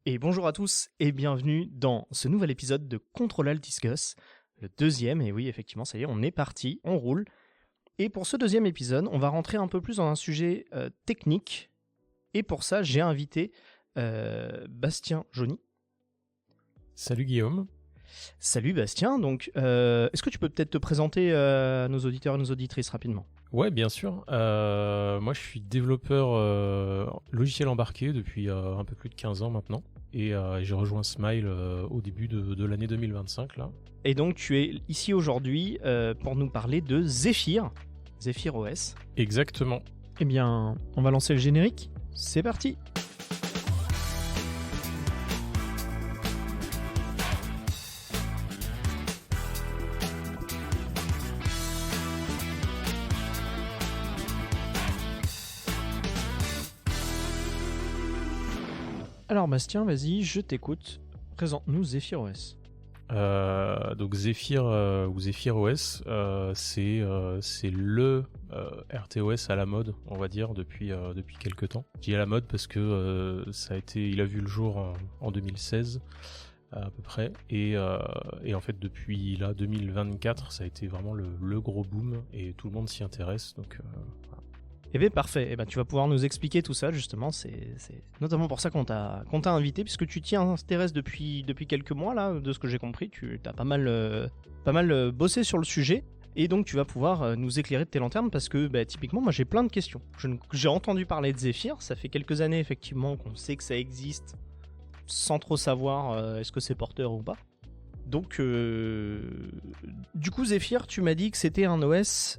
Et bonjour à tous et bienvenue dans ce nouvel épisode de Control Alt Discuss, le deuxième, et oui effectivement ça y est, on est parti, on roule. Et pour ce deuxième épisode, on va rentrer un peu plus dans un sujet technique, et pour ça j'ai invité Bastien Joly. Salut Guillaume. Salut Bastien, donc est-ce que tu peux peut-être te présenter à nos auditeurs et nos auditrices rapidement ? Ouais, bien sûr. Moi, je suis développeur logiciel embarqué depuis un peu plus de 15 ans maintenant. Et j'ai rejoint Smile au début de l'année 2025. Là. Et donc tu es ici aujourd'hui pour nous parler de Zephyr OS. Exactement. Eh bien, on va lancer le générique. C'est parti! Alors Bastien, vas-y, je t'écoute. Présente-nous Zephyr OS. Donc Zephyr ou Zephyr OS, c'est le RTOS à la mode, on va dire, depuis quelques temps. Je dis à la mode parce que il a vu le jour en 2016 à peu près, et en fait depuis là 2024, ça a été vraiment le gros boom et tout le monde s'y intéresse. Donc voilà. Eh bien parfait, eh ben, tu vas pouvoir nous expliquer tout ça justement, c'est notamment pour ça qu'on t'a invité, puisque tu t'y intéresses depuis quelques mois là, de ce que j'ai compris, tu as pas mal bossé sur le sujet, et donc tu vas pouvoir nous éclairer de tes lanternes, parce que typiquement moi j'ai plein de questions. J'ai entendu parler de Zephyr, ça fait quelques années effectivement qu'on sait que ça existe, sans trop savoir est-ce que c'est porteur ou pas. Donc du coup Zephyr, tu m'as dit que c'était un OS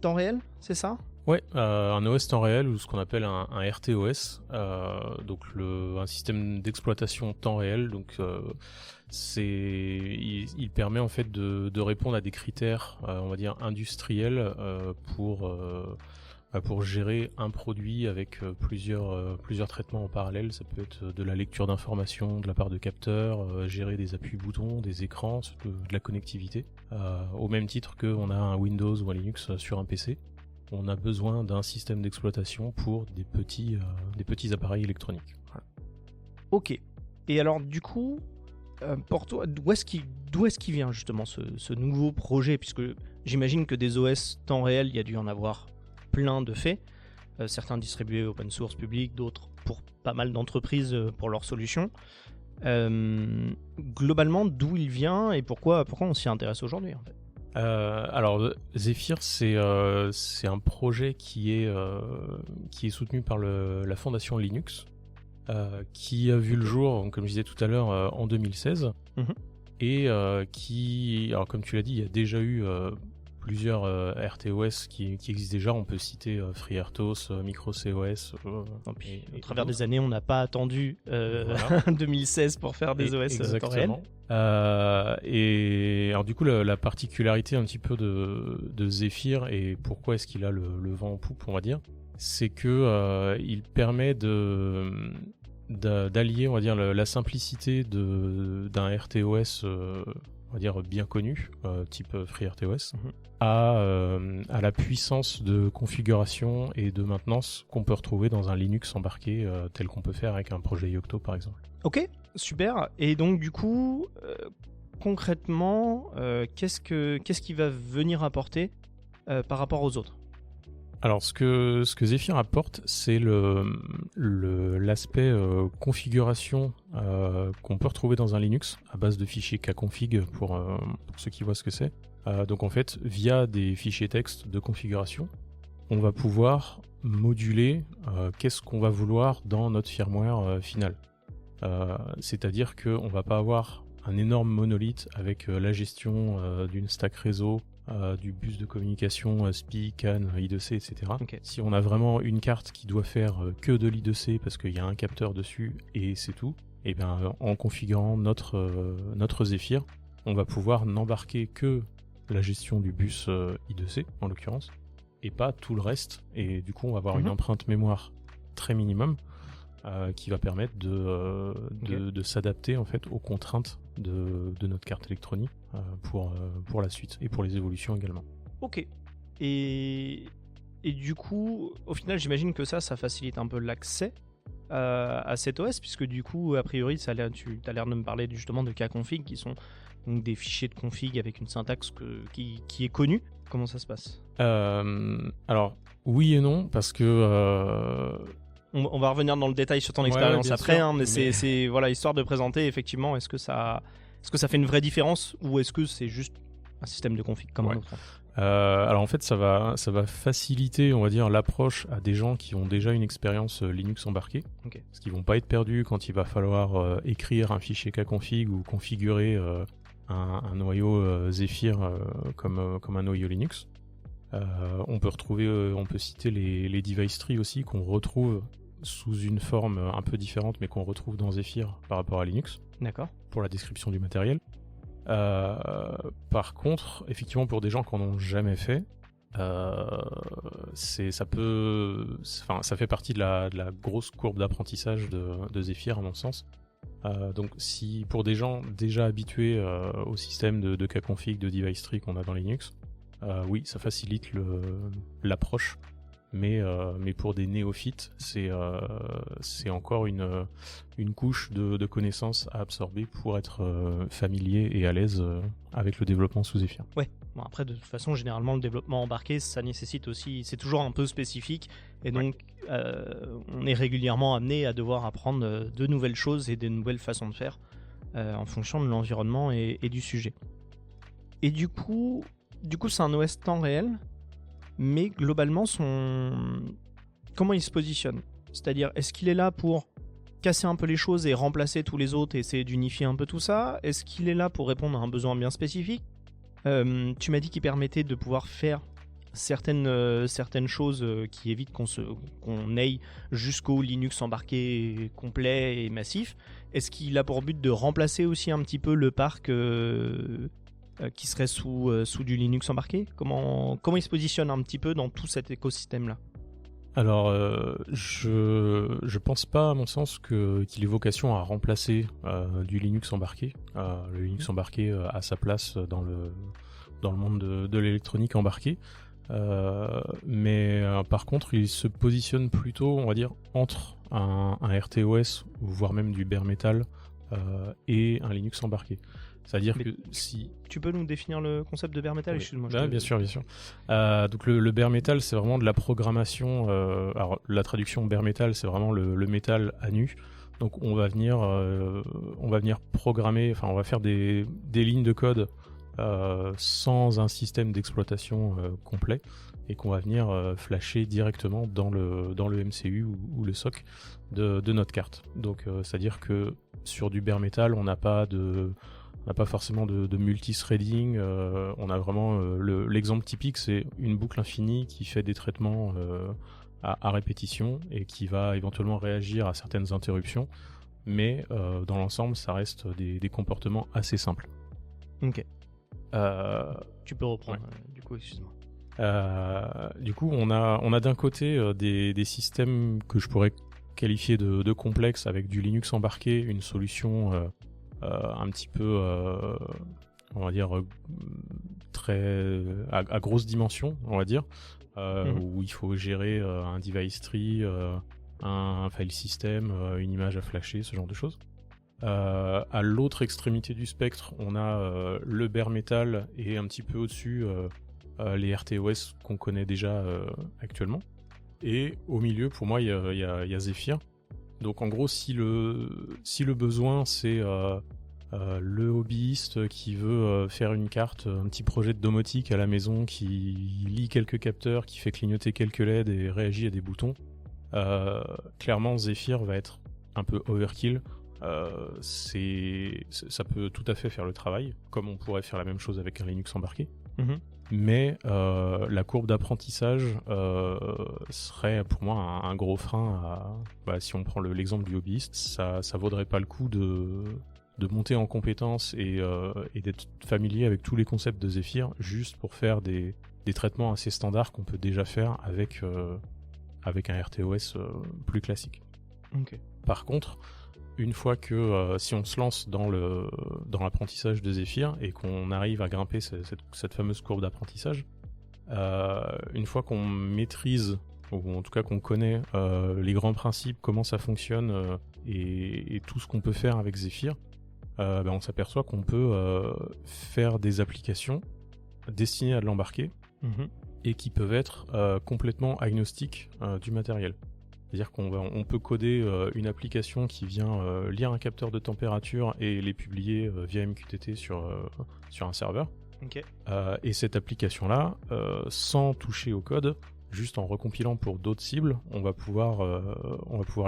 temps réel, c'est ça ? Ouais, un OS temps réel ou ce qu'on appelle un RTOS, donc un système d'exploitation temps réel. Donc il permet en fait de répondre à des critères, on va dire industriels, pour gérer un produit avec plusieurs traitements en parallèle. Ça peut être de la lecture d'informations de la part de capteurs, gérer des appuis boutons, des écrans, de la connectivité, au même titre qu'on a un Windows ou un Linux sur un PC. On a besoin d'un système d'exploitation pour des petits appareils électroniques. Voilà. Ok. Et alors du coup, pour toi, d'où est-ce qu'il vient justement ce nouveau projet ? Puisque j'imagine que des OS temps réel, il y a dû y en avoir plein de faits. Certains distribués open source public, d'autres pour pas mal d'entreprises pour leurs solutions. Globalement, d'où il vient et pourquoi on s'y intéresse aujourd'hui en fait ? Alors Zephyr, c'est un projet qui est soutenu par la fondation Linux, qui a vu le jour, comme je disais tout à l'heure, en 2016, et alors comme tu l'as dit, il y a déjà eu plusieurs RTOS qui existent déjà. On peut citer FreeRTOS, MicroCOS. Au travers des années, on n'a pas attendu voilà. 2016 pour faire des OS temps réel. Et alors du coup, la particularité un petit peu de Zephyr, et pourquoi est-ce qu'il a le vent en poupe, on va dire, c'est que il permet d'allier, on va dire, la simplicité d'un RTOS, on va dire bien connu, type FreeRTOS, à la puissance de configuration et de maintenance qu'on peut retrouver dans un Linux embarqué, tel qu'on peut faire avec un projet Yocto par exemple. Ok, super. Et donc du coup, concrètement, qu'est-ce qui va venir apporter par rapport aux autres ? Alors ce que Zephyr apporte, c'est l'aspect configuration qu'on peut retrouver dans un Linux à base de fichiers kconfig pour ceux qui voient ce que c'est. Donc en fait, via des fichiers texte de configuration, on va pouvoir moduler qu'est-ce qu'on va vouloir dans notre firmware final. C'est-à-dire qu'on va pas avoir un énorme monolithe avec la gestion d'une stack réseau, du bus de communication SPI, CAN, I2C, etc. Okay. Si on a vraiment une carte qui doit faire que de l'I2C parce qu'il y a un capteur dessus et c'est tout, et bien en configurant notre Zephyr, on va pouvoir n'embarquer que la gestion du bus I2C en l'occurrence, et pas tout le reste. Et du coup, on va avoir une empreinte mémoire très minimum qui va permettre de s'adapter en fait aux contraintes de notre carte électronique pour la suite et pour les évolutions également. Ok. Et du coup, au final, j'imagine que ça facilite un peu l'accès à cet OS, puisque du coup, a priori, tu as l'air de me parler justement de cas config qui sont donc des fichiers de config avec une syntaxe qui est connue. Comment ça se passe? Alors, oui et non, parce que... On va revenir dans le détail sur ton Ouais, expérience bien après, sûr, hein, mais mais- c'est voilà, histoire de présenter effectivement, est-ce que ça fait une vraie différence ou est-ce que c'est juste un système de config comme un Ouais. autre? Alors en fait, ça va faciliter, on va dire, l'approche à des gens qui ont déjà une expérience Linux embarquée, Ok. parce qu'ils vont pas être perdus quand il va falloir écrire un fichier kconfig ou configurer un noyau Zephyr comme un noyau Linux. On peut citer les device trees aussi qu'on retrouve sous une forme un peu différente, mais qu'on retrouve dans Zephyr par rapport à Linux D'accord. pour la description du matériel. Par contre, effectivement, pour des gens qui n'en ont jamais fait, ça fait partie de la grosse courbe d'apprentissage de Zephyr, à mon sens. Donc, si pour des gens déjà habitués au système de kconfig, de device tree qu'on a dans Linux, oui, ça facilite l'approche. Mais pour des néophytes, c'est encore une couche de connaissances à absorber pour être familier et à l'aise avec le développement sous Zephyr. Ouais. Bon, après, de toute façon, généralement, le développement embarqué, ça nécessite aussi, c'est toujours un peu spécifique, et donc on est régulièrement amené à devoir apprendre de nouvelles choses et de nouvelles façons de faire en fonction de l'environnement et du sujet. Et du coup, c'est un OS temps réel. Mais globalement, comment il se positionne? C'est-à-dire, est-ce qu'il est là pour casser un peu les choses et remplacer tous les autres et essayer d'unifier un peu tout ça? Est-ce qu'il est là pour répondre à un besoin bien spécifique? Tu m'as dit qu'il permettait de pouvoir faire certaines choses qui évitent qu'on aille jusqu'au Linux embarqué complet et massif. Est-ce qu'il a pour but de remplacer aussi un petit peu le parc qui serait sous du Linux embarqué? Comment il se positionne un petit peu dans tout cet écosystème-là? Alors, je pense pas, à mon sens, qu'il ait vocation à remplacer du Linux embarqué. Le Linux embarqué a sa place dans le monde de l'électronique embarquée. Mais par contre, il se positionne plutôt, on va dire, entre un RTOS, voire même du bare metal, et un Linux embarqué. C'est-à-dire que si... Tu peux nous définir le concept de bare metal? Oui. Excuse-moi. Bien sûr. Donc le bare metal, c'est vraiment de la programmation. Alors la traduction bare metal, c'est vraiment le métal à nu. Donc on va venir programmer, enfin on va faire des lignes de code sans un système d'exploitation complet et qu'on va venir flasher directement dans le MCU ou le SOC de notre carte. Donc c'est-à-dire que sur du bare metal, on n'a pas forcément de multithreading. On a vraiment l'exemple typique, c'est une boucle infinie qui fait des traitements à répétition et qui va éventuellement réagir à certaines interruptions. Mais dans l'ensemble, ça reste des comportements assez simples. Ok. Tu peux reprendre, du coup, excuse-moi. Du coup, on a d'un côté des systèmes que je pourrais qualifier de complexes avec du Linux embarqué, une solution un petit peu, on va dire, très à grosse dimension, on va dire, où il faut gérer un device tree, un file system, une image à flasher, ce genre de choses. À l'autre extrémité du spectre, on a le bare metal et un petit peu au-dessus les RTOS qu'on connaît déjà actuellement. Et au milieu, pour moi, il y a Zephyr. Donc en gros, si le besoin c'est le hobbyiste qui veut faire une carte, un petit projet de domotique à la maison qui lit quelques capteurs, qui fait clignoter quelques LED et réagit à des boutons, clairement Zephyr va être un peu overkill. Ça peut tout à fait faire le travail, comme on pourrait faire la même chose avec un Linux embarqué. Mm-hmm. Mais la courbe d'apprentissage serait pour moi un gros frein si on prend l'exemple du hobbyiste, ça vaudrait pas le coup de monter en compétences et d'être familier avec tous les concepts de Zephyr juste pour faire des traitements assez standards qu'on peut déjà faire avec un RTOS plus classique. Okay. Par contre, une fois que si on se lance dans l'apprentissage de Zephyr et qu'on arrive à grimper cette fameuse courbe d'apprentissage, une fois qu'on maîtrise ou en tout cas qu'on connaît les grands principes, comment ça fonctionne et tout ce qu'on peut faire avec Zephyr, on s'aperçoit qu'on peut faire des applications destinées à de l'embarquer et qui peuvent être complètement agnostiques du matériel. C'est-à-dire qu'on peut coder une application qui vient lire un capteur de température et les publier via MQTT sur un serveur. Ok. Et cette application-là, sans toucher au code, juste en recompilant pour d'autres cibles, on va pouvoir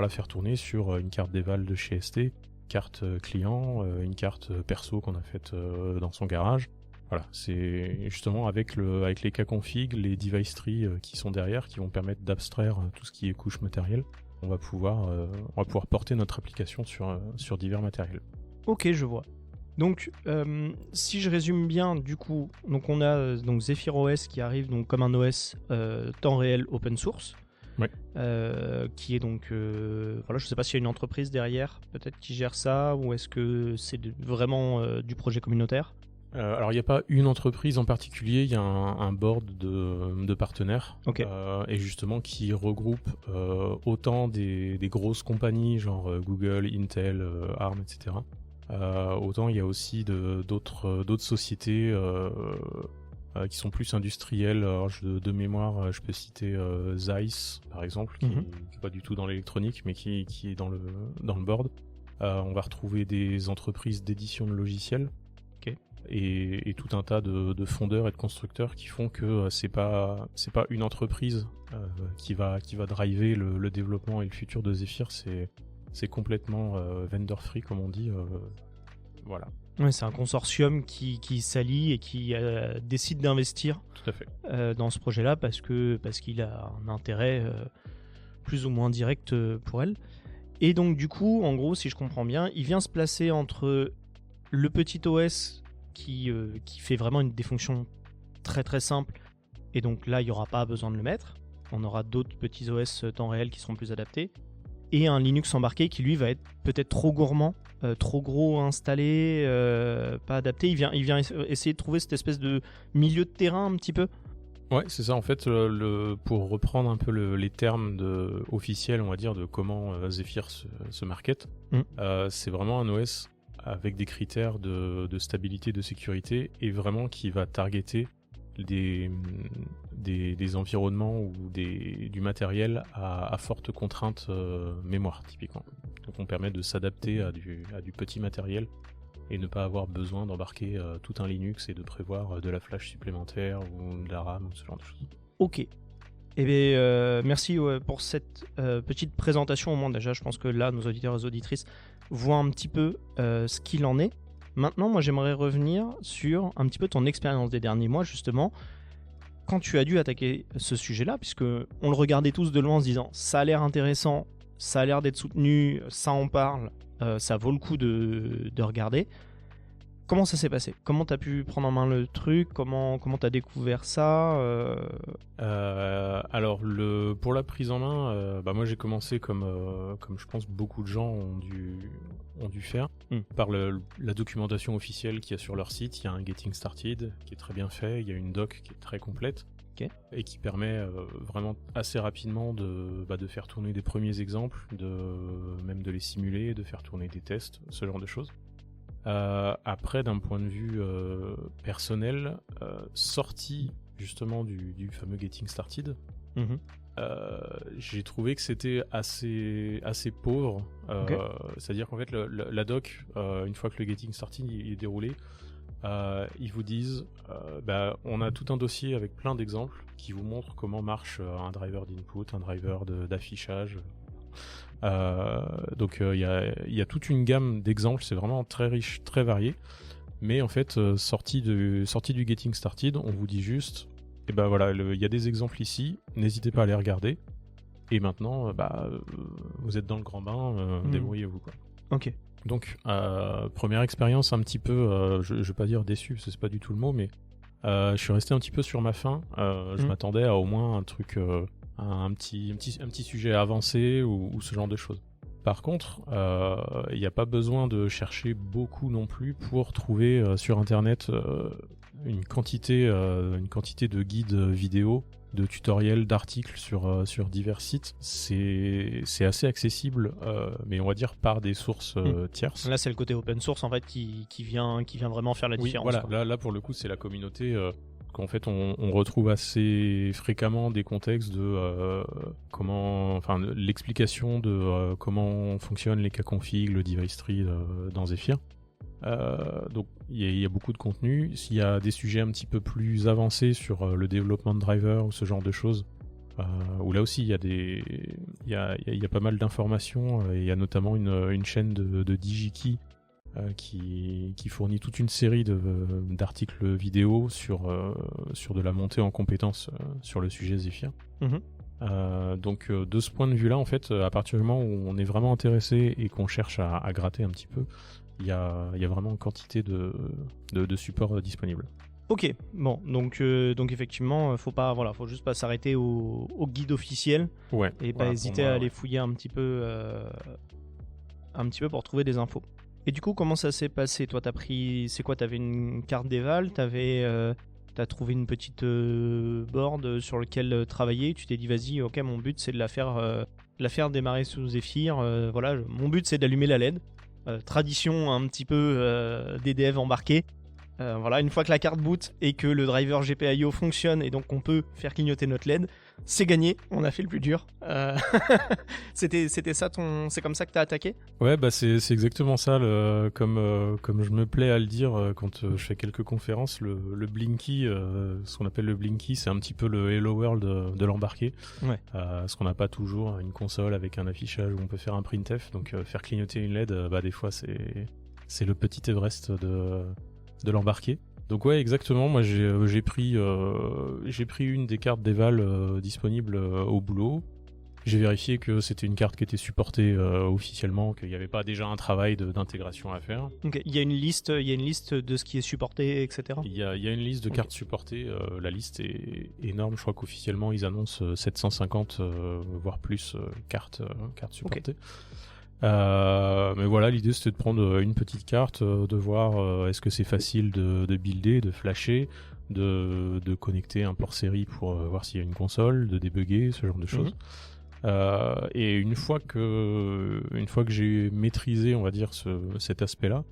la faire tourner sur une carte d'éval de chez ST, carte client, une carte perso qu'on a faite dans son garage. Voilà, c'est justement avec les cas config, les device trees qui sont derrière, qui vont permettre d'abstraire tout ce qui est couche matérielle. On va pouvoir porter notre application sur divers matériels. Ok, je vois. Donc, si je résume bien, du coup, donc on a donc Zephyr OS qui arrive donc comme un OS temps réel open source, ouais. Qui est donc, voilà, je sais pas s'il y a une entreprise derrière, peut-être qui gère ça, ou est-ce que c'est vraiment du projet communautaire ? Alors, il n'y a pas une entreprise en particulier, il y a un board de partenaires, okay. Et justement qui regroupe autant des grosses compagnies genre Google, Intel, ARM, etc. Autant il y a aussi d'autres sociétés qui sont plus industrielles. Alors, de mémoire, je peux citer Zeiss, par exemple, qui n'est pas du tout dans l'électronique, mais qui est dans le board. On va retrouver des entreprises d'édition de logiciels. Et tout un tas de fondeurs et de constructeurs qui font que c'est pas une entreprise qui va driver le développement et le futur de Zephyr, c'est complètement vendor free comme on dit, voilà. Ouais, c'est un consortium qui s'allie et qui décide d'investir tout à fait. Dans ce projet-là parce qu'il a un intérêt plus ou moins direct pour elle. Et donc du coup, en gros, si je comprends bien, il vient se placer entre le petit OS qui fait vraiment des fonctions très très simples, et donc là il n'y aura pas besoin de le mettre, on aura d'autres petits OS temps réel qui seront plus adaptés, et un Linux embarqué qui lui va être peut-être trop gourmand, trop gros installé, pas adapté. Il vient essayer de trouver cette espèce de milieu de terrain un petit peu. Ouais, c'est ça en fait, pour reprendre un peu les termes officiels, on va dire, de comment Zephyr se market, c'est vraiment un OS avec des critères de stabilité, de sécurité, et vraiment qui va targeter des environnements ou du matériel à forte contrainte mémoire, typiquement. Donc on permet de s'adapter à du petit matériel et ne pas avoir besoin d'embarquer tout un Linux et de prévoir de la flash supplémentaire ou de la RAM ou ce genre de choses. Ok. Eh bien, merci pour cette petite présentation. Au moins, déjà, je pense que là, nos auditeurs et auditrices voient un petit peu ce qu'il en est. Maintenant, moi, j'aimerais revenir sur un petit peu ton expérience des derniers mois, justement, quand tu as dû attaquer ce sujet-là, puisque on le regardait tous de loin en se disant « ça a l'air intéressant, ça a l'air d'être soutenu, ça en parle, ça vaut le coup de regarder ». Comment ça s'est passé ? Comment t'as pu prendre en main le truc ? Comment t'as découvert ça ? Alors, pour la prise en main, moi j'ai commencé comme je pense beaucoup de gens ont dû faire, par la documentation officielle qu'il y a sur leur site. Il y a un Getting Started qui est très bien fait, il y a une doc qui est très complète, et qui permet vraiment assez rapidement de faire tourner des premiers exemples, même de les simuler, de faire tourner des tests, ce genre de choses. Après, d'un point de vue personnel, sorti justement du fameux Getting Started, j'ai trouvé que c'était assez pauvre. C'est-à-dire qu'en fait, la doc, une fois que le Getting Started il est déroulé, ils vous disent on a tout un dossier avec plein d'exemples qui vous montrent comment marche un driver d'input, un driver d'affichage. Donc il y a toute une gamme d'exemples, c'est vraiment très riche, très varié, mais en fait sorti du Getting Started, on vous dit juste voilà, il y a des exemples ici, n'hésitez pas à les regarder, et maintenant vous êtes dans le grand bain, débrouillez-vous quoi. Ok. Donc première expérience un petit peu, je vais pas dire déçu parce que c'est pas du tout le mot, mais je suis resté un petit peu sur ma faim. Je m'attendais à au moins un truc, un petit sujet avancé ou ce genre de choses. Par contre, il n'y a pas besoin de chercher beaucoup non plus pour trouver sur internet une quantité de guides vidéo de tutoriels, d'articles sur divers sites. C'est assez accessible, mais on va dire par des sources tierces. Là, c'est le côté open source en fait qui vient vraiment faire la différence. Voilà, là pour le coup, c'est la communauté. Qu'en fait, on retrouve assez fréquemment des contextes de l'explication de comment fonctionnent les cas config, le device tree dans Zephyr. Donc il y a beaucoup de contenu. S'il y a des sujets un petit peu plus avancés sur le développement de drivers ou ce genre de choses, où là aussi il y a pas mal d'informations. Il y a notamment une chaîne de DigiKey qui fournit toute une série d'articles vidéo sur de la montée en compétences sur le sujet Zephyr. Donc de ce point de vue-là, en fait, à partir du moment où on est vraiment intéressé et qu'on cherche à gratter un petit peu, il y a vraiment une quantité de supports disponibles. Ok, bon, donc effectivement, faut juste pas s'arrêter au guide officiel et pas hésiter à aller fouiller un petit peu pour trouver des infos. Et du coup, comment ça s'est passé? Toi, t'avais une carte d'Eval, t'as trouvé une petite board sur laquelle travailler, tu t'es dit vas-y, ok, mon but c'est de la faire démarrer sous Zephyr, mon but c'est d'allumer la LED. Tradition un petit peu des devs embarqués. Une fois que la carte boot et que le driver GPIO fonctionne et donc on peut faire clignoter notre LED, c'est gagné, on a fait le plus dur. C'était ça c'est comme ça que t'as attaqué? Ouais, c'est exactement ça, comme je me plais à le dire quand je fais quelques conférences, le Blinky, ce qu'on appelle le Blinky, c'est un petit peu le Hello World de l'embarqué. Parce qu'on n'a pas toujours une console avec un affichage où on peut faire un printf, donc faire clignoter une LED, des fois c'est le petit Everest de l'embarqué. Donc ouais, exactement, moi j'ai pris une des cartes d'Eval disponibles au boulot. J'ai vérifié que c'était une carte qui était supportée officiellement, qu'il n'y avait pas déjà un travail d'intégration à faire. Ok, il y a une liste de ce qui est supporté, etc. Il y a une liste de cartes supportées, la liste est énorme, je crois qu'officiellement ils annoncent 750 voire plus cartes supportées. Okay. Mais voilà, l'idée c'était de prendre une petite carte, de voir est-ce que c'est facile de builder, de flasher, de connecter un port série pour voir s'il y a une console, de débugger, ce genre de choses. Et une fois que j'ai maîtrisé, on va dire, cet aspect-là,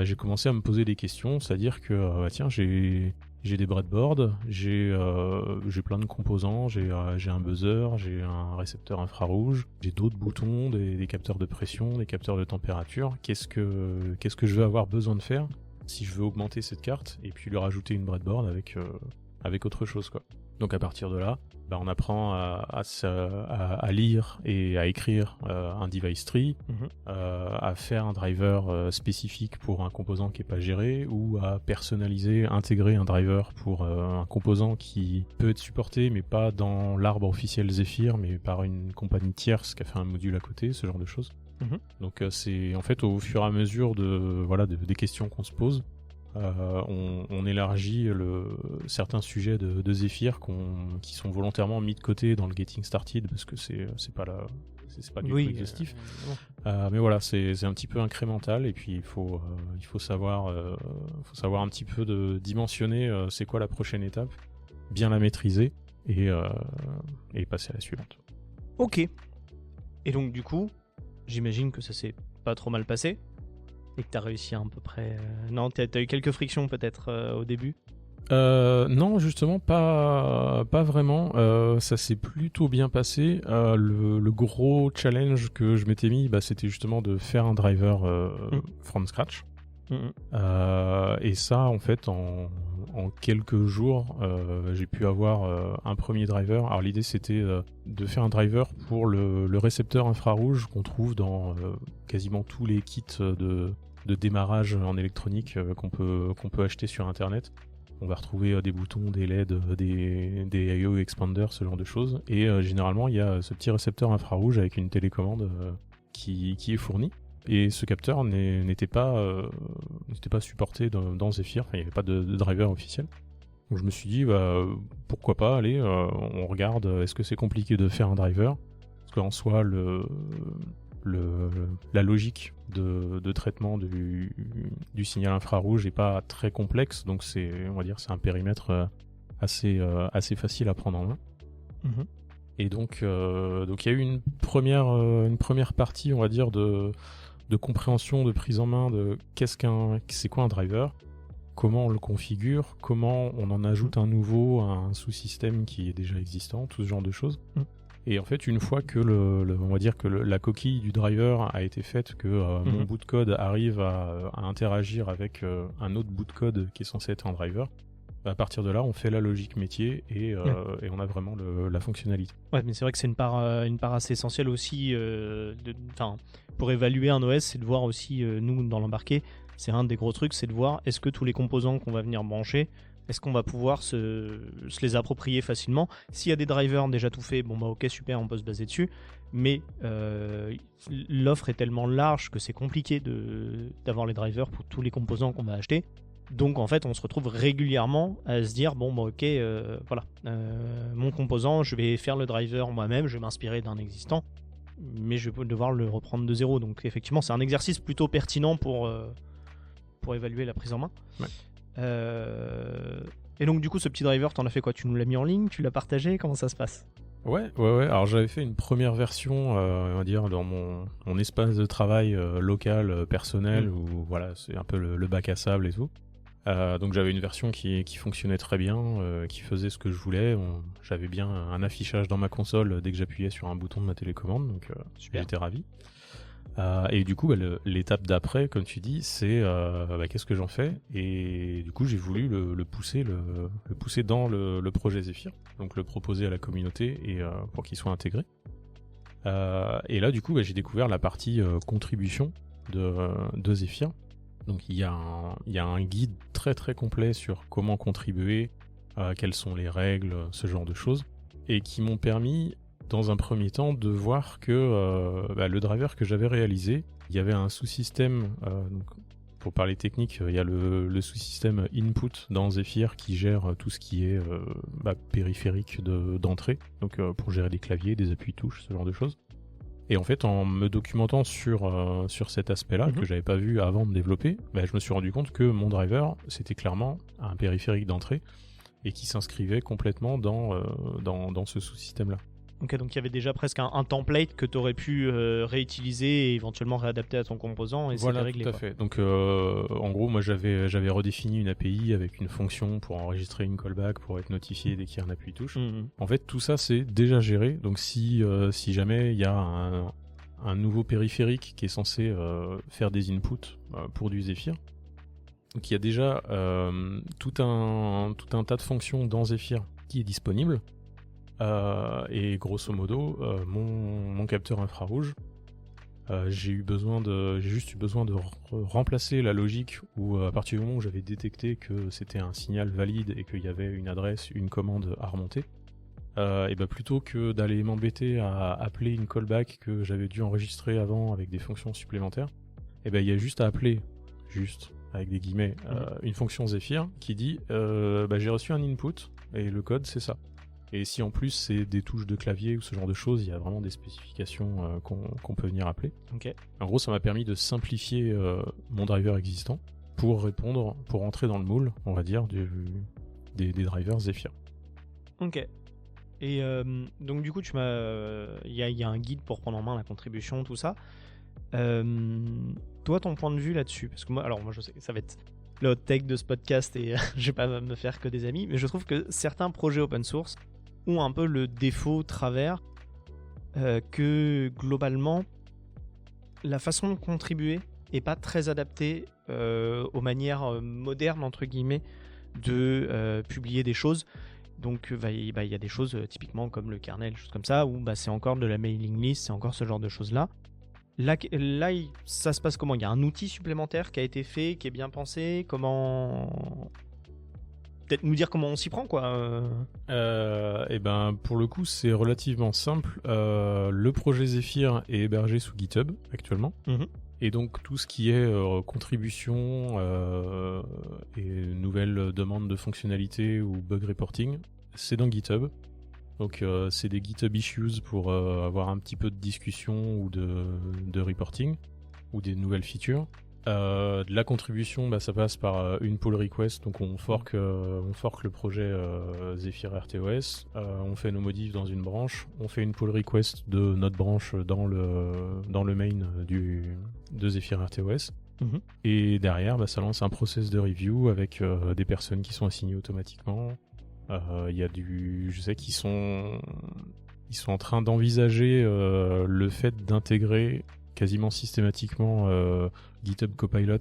j'ai commencé à me poser des questions, c'est-à-dire que tiens, j'ai des breadboards, j'ai plein de composants, j'ai un buzzer, j'ai un récepteur infrarouge, j'ai d'autres boutons, des capteurs de pression, des capteurs de température. Qu'est-ce que je vais avoir besoin de faire si je veux augmenter cette carte et puis lui rajouter une breadboard avec autre chose, quoi. Donc à partir de là, on apprend à lire et à écrire un device tree, à faire un driver spécifique pour un composant qui n'est pas géré, ou à personnaliser, intégrer un driver pour un composant qui peut être supporté mais pas dans l'arbre officiel Zephyr, mais par une compagnie tierce qui a fait un module à côté, ce genre de choses. Donc c'est en fait au fur et à mesure des questions qu'on se pose, on élargit certains sujets de Zephyr qui sont volontairement mis de côté dans le Getting Started parce que c'est pas du tout exhaustif. Mais voilà, c'est un petit peu incrémental et puis il faut savoir un petit peu de dimensionner c'est quoi la prochaine étape, bien la maîtriser et passer à la suivante. Ok. Et donc du coup, j'imagine que ça s'est pas trop mal passé. Et que t'as réussi à peu près... Non, t'as eu quelques frictions peut-être au début? Non, justement, pas vraiment. Ça s'est plutôt bien passé. Le gros challenge que je m'étais mis, c'était justement de faire un driver from scratch. Et ça, en fait, en quelques jours, j'ai pu avoir un premier driver. Alors l'idée, c'était de faire un driver pour le récepteur infrarouge qu'on trouve dans quasiment tous les kits de démarrage en électronique qu'on peut acheter sur internet. On va retrouver des boutons, des LED, des I/O expanders, ce genre de choses. Et généralement, il y a ce petit récepteur infrarouge avec une télécommande qui est fourni. Et ce capteur n'était pas supporté dans Zephyr. Enfin, il n'y avait pas de driver officiel. Donc je me suis dit, pourquoi pas, allez, on regarde, est-ce que c'est compliqué de faire un driver? Parce qu'en soi, la logique de traitement du signal infrarouge n'est pas très complexe, donc c'est un périmètre assez facile à prendre en main. Mhm. Et donc il y a eu une première partie, on va dire, de compréhension, de prise en main de c'est quoi un driver, comment on le configure, comment on en ajoute un nouveau à un sous-système qui est déjà existant, tout ce genre de choses. Et en fait, une fois que on va dire que la coquille du driver a été faite, que mon bout de code arrive à interagir avec un autre bout de code qui est censé être un driver, à partir de là, on fait la logique métier et on a vraiment la fonctionnalité. Ouais, mais c'est vrai que c'est une part assez essentielle aussi. Pour évaluer un OS, c'est de voir aussi, nous, dans l'embarqué, c'est un des gros trucs, c'est de voir est-ce que tous les composants qu'on va venir brancher, est-ce qu'on va pouvoir se les approprier facilement. S'il y a des drivers déjà tout faits, bon bah ok, super, on peut se baser dessus. Mais l'offre est tellement large que c'est compliqué d'avoir les drivers pour tous les composants qu'on va acheter. Donc en fait, on se retrouve régulièrement à se dire bon bah ok, mon composant, je vais faire le driver moi-même, je vais m'inspirer d'un existant, mais je vais devoir le reprendre de zéro. Donc effectivement, c'est un exercice plutôt pertinent pour évaluer la prise en main. Ouais. Et donc du coup, ce petit driver, t'en as fait quoi? Tu nous l'as mis en ligne? Tu l'as partagé? Comment ça se passe? Ouais. Alors j'avais fait une première version, on va dire, dans mon espace de travail local, personnel, où voilà, c'est un peu le bac à sable et tout. Donc j'avais une version qui fonctionnait très bien, qui faisait ce que je voulais. J'avais bien un affichage dans ma console dès que j'appuyais sur un bouton de ma télécommande, donc j'étais ravi. Et du coup, l'étape d'après, comme tu dis, c'est qu'est-ce que j'en fais? Et du coup, j'ai voulu le pousser dans le projet Zephyr, donc le proposer à la communauté et pour qu'il soit intégré. Et là, du coup, j'ai découvert la partie contribution de Zephyr. Donc il y a un guide très très complet sur comment contribuer, quelles sont les règles, ce genre de choses, et qui m'ont permis, dans un premier temps, de voir que le driver que j'avais réalisé, il y avait un sous-système, donc, pour parler technique, il y a le sous-système input dans Zephyr qui gère tout ce qui est périphérique d'entrée, donc pour gérer des claviers, des appuis-touches, ce genre de choses. Et en fait, en me documentant sur cet aspect-là, que j'avais pas vu avant de développer, je me suis rendu compte que mon driver, c'était clairement un périphérique d'entrée et qui s'inscrivait complètement dans ce sous-système-là. Ok, donc il y avait déjà presque un template que tu aurais pu réutiliser et éventuellement réadapter à ton composant et voilà, c'était réglé. Tout à fait. Donc en gros, moi j'avais redéfini une API avec une fonction pour enregistrer une callback, pour être notifié dès qu'il y a un appui touche. En fait, tout ça c'est déjà géré. Donc si jamais il y a un nouveau périphérique qui est censé faire des inputs pour du Zephyr, donc il y a déjà tout un tas de fonctions dans Zephyr qui est disponible. Et grosso modo, mon capteur infrarouge, j'ai juste eu besoin de remplacer la logique où à partir du moment où j'avais détecté que c'était un signal valide et qu'il y avait une adresse, une commande à remonter, et plutôt que d'aller m'embêter à appeler une callback que j'avais dû enregistrer avant avec des fonctions supplémentaires, il y a juste à appeler, avec des guillemets, une fonction Zephyr qui dit j'ai reçu un input et le code c'est ça. Et si en plus c'est des touches de clavier ou ce genre de choses, il y a vraiment des spécifications qu'on peut venir appeler. Okay. En gros, ça m'a permis de simplifier mon driver existant pour entrer dans le moule, on va dire, des drivers Zephyr. Ok. Et donc du coup, il y a un guide pour prendre en main la contribution, tout ça. Toi, ton point de vue là-dessus, parce que moi je sais que ça va être le hot take de ce podcast et je vais pas me faire que des amis, mais je trouve que certains projets open source ont un peu le défaut travers que globalement la façon de contribuer est pas très adaptée aux manières modernes entre guillemets de publier des choses. Donc il y a des choses typiquement comme le kernel, choses comme ça, où c'est encore de la mailing list, c'est encore ce genre de choses là. Là, ça se passe comment? Il y a un outil supplémentaire qui a été fait, qui est bien pensé. Comment? Peut-être nous dire comment on s'y prend, quoi. Pour le coup, c'est relativement simple. Le projet Zephyr est hébergé sous GitHub actuellement. Et donc tout ce qui est contribution et nouvelles demandes de fonctionnalités ou bug reporting, c'est dans GitHub. Donc c'est des GitHub issues pour avoir un petit peu de discussion ou de reporting ou des nouvelles features. De la contribution, ça passe par une pull request, donc on fork le projet Zephyr RTOS, on fait nos modifs dans une branche, on fait une pull request de notre branche dans le main de Zephyr RTOS, et derrière ça lance un process de review avec des personnes qui sont assignées automatiquement. Je sais qu'ils sont en train d'envisager le fait d'intégrer quasiment systématiquement GitHub Copilot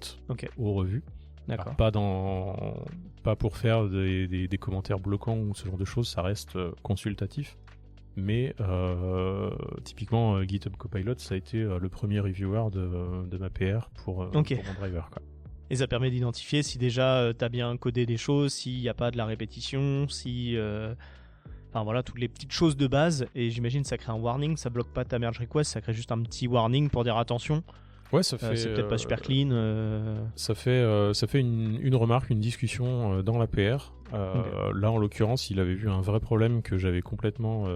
aux revues. D'accord. Alors, pas pour faire des commentaires bloquants ou ce genre de choses, ça reste consultatif. Mais typiquement GitHub Copilot, ça a été le premier reviewer de ma PR pour mon driver, quoi. Et ça permet d'identifier si déjà t'as bien codé des choses, s'il n'y a pas de la répétition, si... Enfin voilà, toutes les petites choses de base. Et j'imagine ça crée un warning, ça bloque pas ta merge request, ça crée juste un petit warning pour dire attention. Ouais, ça fait... c'est peut-être pas super clean. Ça fait une remarque, une discussion dans la PR. Là, en l'occurrence, il avait vu un vrai problème que j'avais complètement...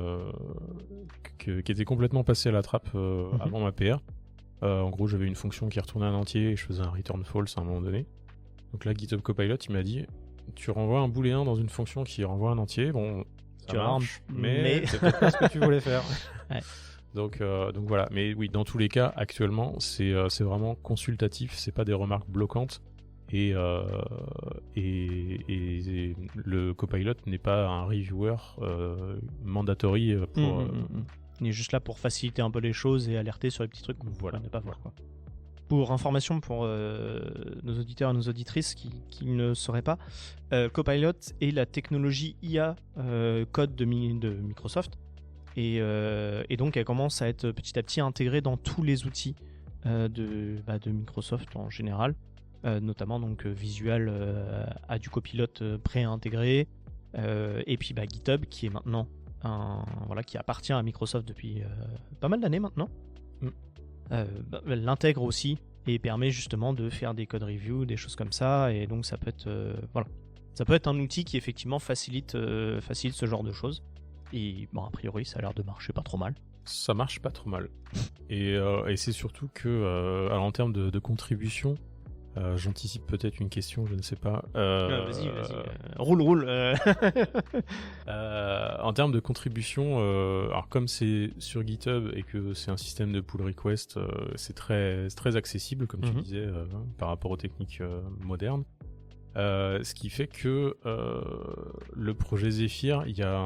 qui était complètement passé à la trappe avant ma PR. En gros, j'avais une fonction qui retournait un entier et je faisais un return false à un moment donné. Donc là, GitHub Copilot, il m'a dit tu renvoies un booléen dans une fonction qui renvoie un entier. Bon, ça marche, mais c'est peut-être pas ce que tu voulais faire. Ouais. Donc voilà. Mais oui, dans tous les cas, actuellement, c'est vraiment consultatif. C'est pas des remarques bloquantes. Et le Copilot n'est pas un reviewer mandatory pour... Il est juste là pour faciliter un peu les choses et alerter sur les petits trucs qu'on ne pas voir, quoi. Pour information pour nos auditeurs et nos auditrices qui ne sauraient pas, Copilot est la technologie IA code de Microsoft et donc elle commence à être petit à petit intégrée dans tous les outils de Microsoft en général, notamment donc Visual a du Copilot pré-intégré et puis GitHub qui est maintenant qui appartient à Microsoft depuis pas mal d'années maintenant. L'intègre aussi et permet justement de faire des code reviews, des choses comme ça, et donc ça peut être ça peut être un outil qui effectivement facilite ce genre de choses. Et a priori ça a l'air de marcher pas trop mal. Ça marche pas trop mal. Et c'est surtout que en termes de contribution, j'anticipe peut-être une question, je ne sais pas. Vas-y. Roule. En termes de contribution, alors comme c'est sur GitHub et que c'est un système de pull request, c'est très accessible, comme tu disais, par rapport aux techniques modernes. Ce qui fait que le projet Zephyr, il y a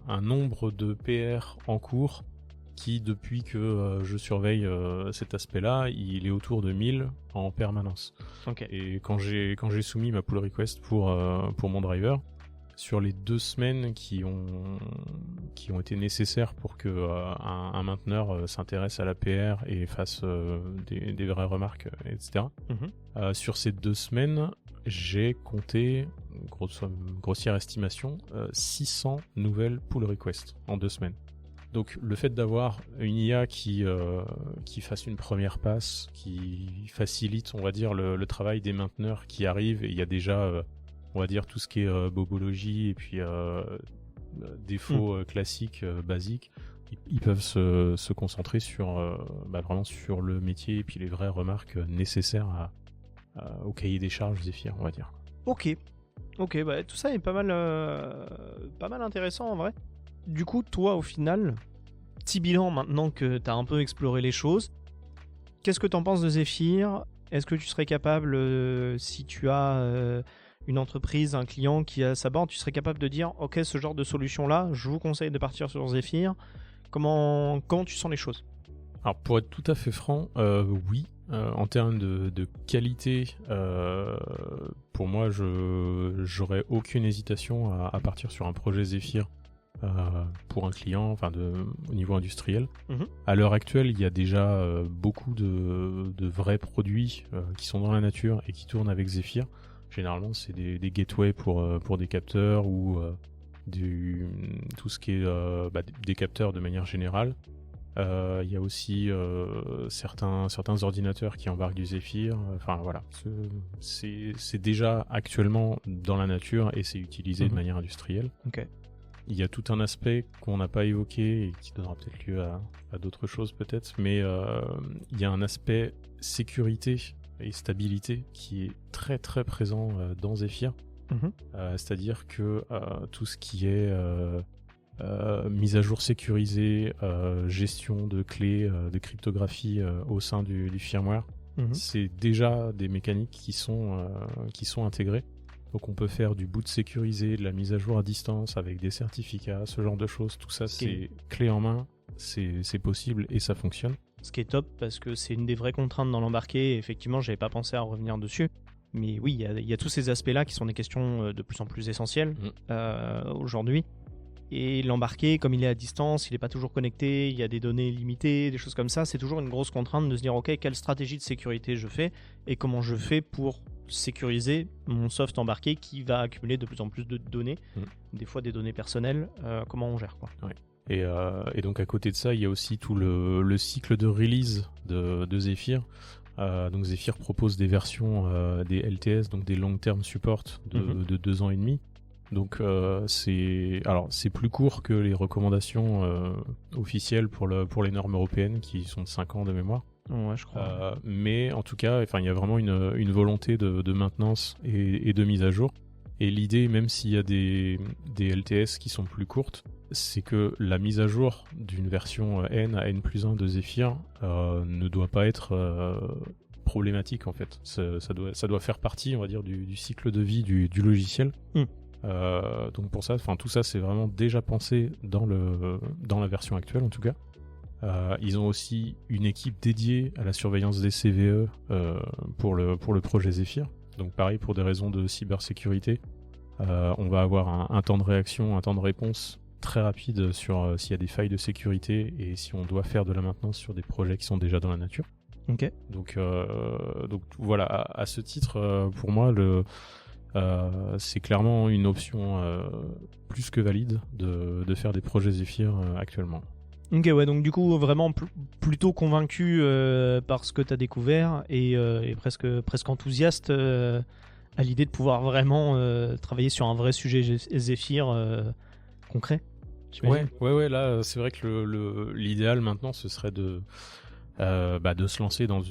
un nombre de PR en cours qui, depuis que je surveille cet aspect-là, il est autour de 1000 en permanence. Et quand j'ai soumis ma pull request pour mon driver, sur les 2 semaines qui ont été nécessaires pour que un mainteneur s'intéresse à la PR et fasse des vraies remarques, etc. Sur ces 2 semaines, j'ai compté, grossière estimation, 600 nouvelles pull requests en 2 semaines. Donc le fait d'avoir une IA qui fasse une première passe, qui facilite, on va dire, le travail des mainteneurs qui arrivent, et il y a déjà, on va dire, tout ce qui est bobologie et puis défauts classiques, basiques, ils peuvent se concentrer sur vraiment sur le métier et puis les vraies remarques nécessaires au cahier des charges Zephyr, on va dire. Ok, tout ça est pas mal intéressant en vrai. Du coup, toi, au final, petit bilan maintenant que tu as un peu exploré les choses, qu'est-ce que tu en penses de Zephyr ? Est-ce que tu serais capable, si tu as une entreprise, un client qui a sa borne, tu serais capable de dire « Ok, ce genre de solution-là, je vous conseille de partir sur Zephyr ». Comment tu sens les choses ? Alors, pour être tout à fait franc, oui. En termes de qualité, pour moi, j'aurais aucune hésitation à partir sur un projet Zephyr pour un client, au niveau industriel. À l'heure actuelle, il y a déjà beaucoup de vrais produits qui sont dans la nature et qui tournent avec Zephyr. Généralement, c'est des gateways pour des capteurs ou tout ce qui est des capteurs de manière générale. Il y a aussi certains ordinateurs qui embarquent du Zephyr. Voilà, c'est déjà actuellement dans la nature et c'est utilisé de manière industrielle. il y a tout un aspect qu'on n'a pas évoqué et qui donnera peut-être lieu à d'autres choses peut-être, mais il y a un aspect sécurité et stabilité qui est très très présent dans Zephyr. C'est-à-dire que tout ce qui est mise à jour sécurisée, gestion de clés, de cryptographie au sein du firmware, c'est déjà des mécaniques qui sont intégrées. Donc on peut faire du boot sécurisé, de la mise à jour à distance avec des certificats, ce genre de choses. Tout ça, c'est clé en main, c'est possible et ça fonctionne. Ce qui est top parce que c'est une des vraies contraintes dans l'embarqué. Effectivement, j'avais pas pensé à revenir dessus. Mais oui, il y a tous ces aspects-là qui sont des questions de plus en plus essentielles aujourd'hui. Et l'embarqué, comme il est à distance, il n'est pas toujours connecté, il y a des données limitées, des choses comme ça. C'est toujours une grosse contrainte de se dire, ok, quelle stratégie de sécurité je fais et comment je fais pour sécuriser mon soft embarqué qui va accumuler de plus en plus de données, des fois des données personnelles, comment on gère quoi. Ouais. Et donc à côté de ça, il y a aussi tout le cycle de release de Zephyr. Donc Zephyr propose des versions des LTS, donc des long term support de 2 ans et demi. Donc c'est plus court que les recommandations officielles pour les normes européennes qui sont de 5 ans de mémoire. Ouais, je crois. Mais en tout cas, il y a vraiment une volonté de maintenance et de mise à jour. Et l'idée, même s'il y a des LTS qui sont plus courtes, c'est que la mise à jour d'une version N à N+1 de Zephyr ne doit pas être problématique en fait. Ça doit faire partie, on va dire, du cycle de vie du logiciel. Donc pour ça, tout ça c'est vraiment déjà pensé dans la version actuelle en tout cas. Ils ont aussi une équipe dédiée à la surveillance des CVE pour le projet Zephyr. Donc pareil, pour des raisons de cybersécurité, on va avoir un temps de réaction, un temps de réponse très rapide sur s'il y a des failles de sécurité et si on doit faire de la maintenance sur des projets qui sont déjà dans la nature. Ok. Donc voilà, à ce titre, pour moi, c'est clairement une option plus que valide de faire des projets Zephyr actuellement. Ok, ouais, donc du coup, vraiment plutôt convaincu par ce que tu as découvert et presque enthousiaste à l'idée de pouvoir vraiment travailler sur un vrai sujet Zephyr concret. Ouais, là, c'est vrai que l'idéal maintenant, ce serait de se lancer dans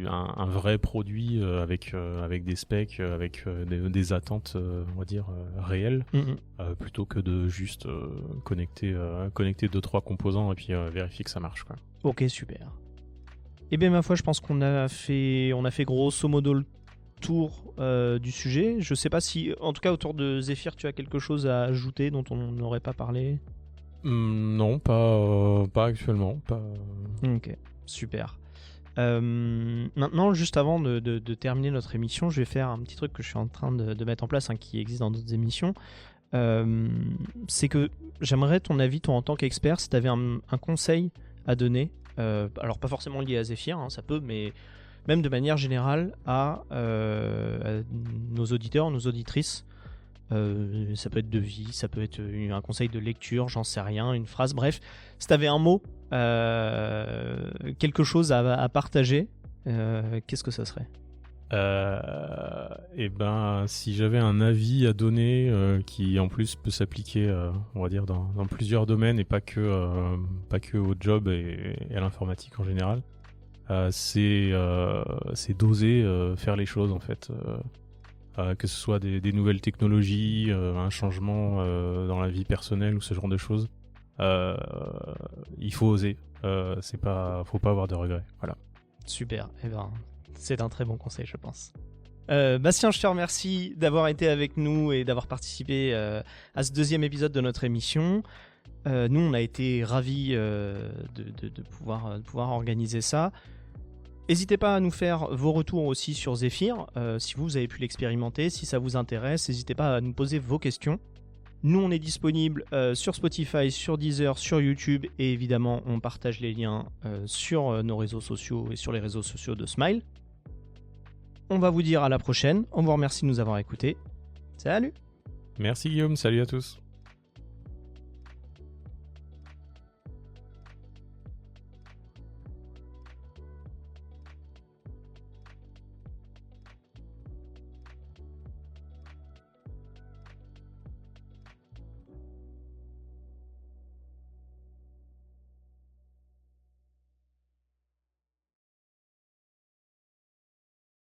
un vrai produit avec des specs, avec des attentes, on va dire, réelles, plutôt que de juste connecter 2-3 composants et puis vérifier que ça marche, quoi. Ok, super. Eh bien, ma foi, je pense qu'on a fait grosso modo le tour du sujet. Je sais pas si, en tout cas, autour de Zephyr, tu as quelque chose à ajouter dont on n'aurait pas parlé. Non, pas actuellement. Ok. Super. Maintenant, juste avant de terminer notre émission, je vais faire un petit truc que je suis en train de mettre en place, qui existe dans d'autres émissions. C'est que j'aimerais ton avis, toi en tant qu'expert, si tu avais un conseil à donner, alors pas forcément lié à Zephyr, ça peut, mais même de manière générale à nos auditeurs, nos auditrices. Ça peut être de vie, ça peut être un conseil de lecture, j'en sais rien, une phrase, bref, si tu avais un mot, quelque chose à partager, qu'est-ce que ça serait ? Si j'avais un avis à donner qui en plus peut s'appliquer, on va dire, dans plusieurs domaines et pas que au job et à l'informatique en général, c'est d'oser faire les choses en fait. Que ce soit des nouvelles technologies, un changement dans la vie personnelle ou ce genre de choses, il faut oser. Faut pas avoir de regrets. Voilà. Super. C'est un très bon conseil, je pense. Bastien, je te remercie d'avoir été avec nous et d'avoir participé à ce 2e épisode de notre émission. Nous, on a été ravis de pouvoir organiser ça. N'hésitez pas à nous faire vos retours aussi sur Zephyr, si vous avez pu l'expérimenter, si ça vous intéresse, n'hésitez pas à nous poser vos questions. Nous, on est disponible sur Spotify, sur Deezer, sur YouTube, et évidemment, on partage les liens sur nos réseaux sociaux et sur les réseaux sociaux de Smile. On va vous dire à la prochaine, on vous remercie de nous avoir écoutés. Salut! Merci Guillaume, salut à tous!